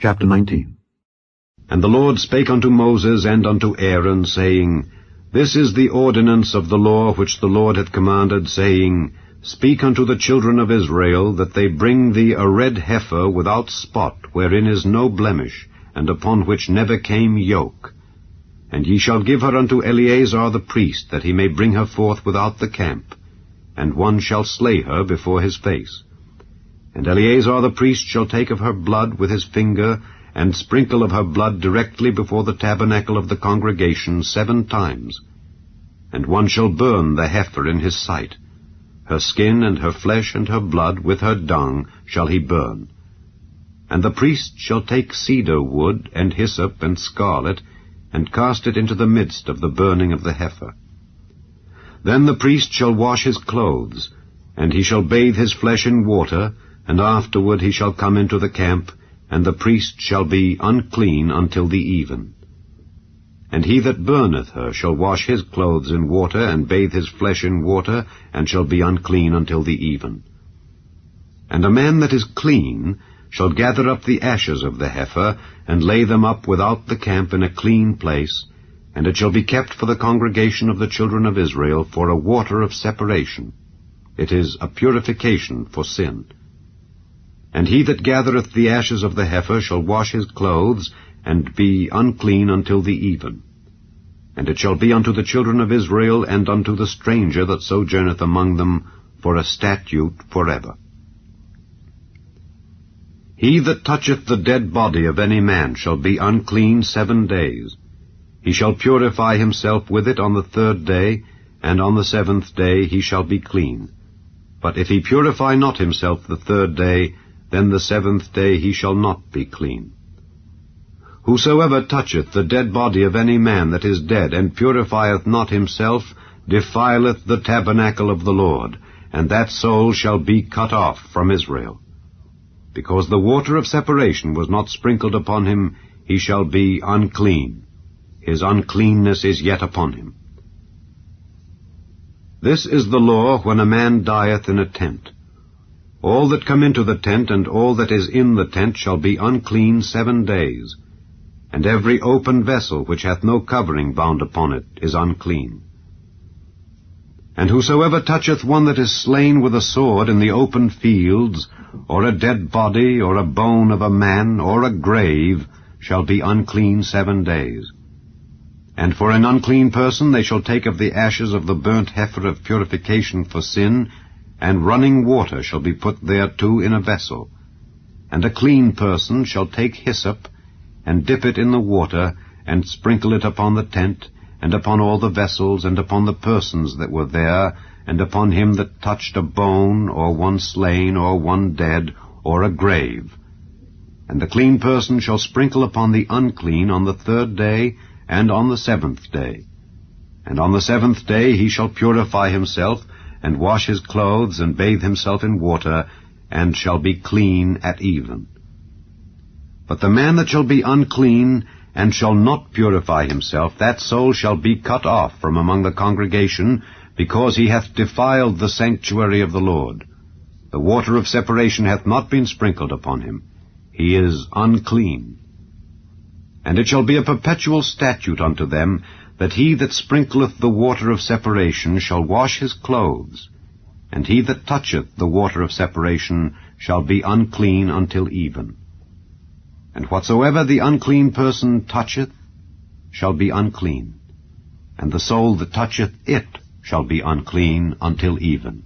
Chapter 19. And the Lord spake unto Moses and unto Aaron, saying, This is the ordinance of the law which the Lord hath commanded, saying, Speak unto the children of Israel, that they bring thee a red heifer without spot, wherein is no blemish, and upon which never came yoke. And ye shall give her unto Eleazar the priest, that he may bring her forth without the camp, and one shall slay her before his face. And Eleazar the priest shall take of her blood with his finger, and sprinkle of her blood directly before the tabernacle of the congregation 7 times. And one shall burn the heifer in his sight. Her skin and her flesh and her blood with her dung shall he burn. And the priest shall take cedar wood and hyssop and scarlet, and cast it into the midst of the burning of the heifer. Then the priest shall wash his clothes, and he shall bathe his flesh in water, and afterward he shall come into the camp, and the priest shall be unclean until the even. And he that burneth her shall wash his clothes in water, and bathe his flesh in water, and shall be unclean until the even. And a man that is clean shall gather up the ashes of the heifer, and lay them up without the camp in a clean place, and it shall be kept for the congregation of the children of Israel for a water of separation. It is a purification for sin. And he that gathereth the ashes of the heifer shall wash his clothes, and be unclean until the even. And it shall be unto the children of Israel, and unto the stranger that sojourneth among them, for a statute forever. He that toucheth the dead body of any man shall be unclean 7 days. He shall purify himself with it on the 3rd day, and on the 7th day he shall be clean. But if he purify not himself the 3rd day, then the 7th day he shall not be clean. Whosoever toucheth the dead body of any man that is dead, and purifieth not himself, defileth the tabernacle of the Lord, and that soul shall be cut off from Israel. Because the water of separation was not sprinkled upon him, he shall be unclean. His uncleanness is yet upon him. This is the law when a man dieth in a tent. All that come into the tent, and all that is in the tent, shall be unclean 7 days. And every open vessel which hath no covering bound upon it is unclean. And whosoever toucheth one that is slain with a sword in the open fields, or a dead body, or a bone of a man, or a grave, shall be unclean 7 days. And for an unclean person they shall take of the ashes of the burnt heifer of purification for sin, and running water shall be put thereto in a vessel. And a clean person shall take hyssop, and dip it in the water, and sprinkle it upon the tent, and upon all the vessels, and upon the persons that were there, and upon him that touched a bone, or one slain, or one dead, or a grave. And the clean person shall sprinkle upon the unclean on the 3rd day, and on the 7th day. And on the 7th day he shall purify himself, and wash his clothes, and bathe himself in water, and shall be clean at even. But the man that shall be unclean, and shall not purify himself, that soul shall be cut off from among the congregation, because he hath defiled the sanctuary of the Lord. The water of separation hath not been sprinkled upon him. He is unclean. And it shall be a perpetual statute unto them, that he that sprinkleth the water of separation shall wash his clothes, and he that toucheth the water of separation shall be unclean until even. And whatsoever the unclean person toucheth shall be unclean, and the soul that toucheth it shall be unclean until even.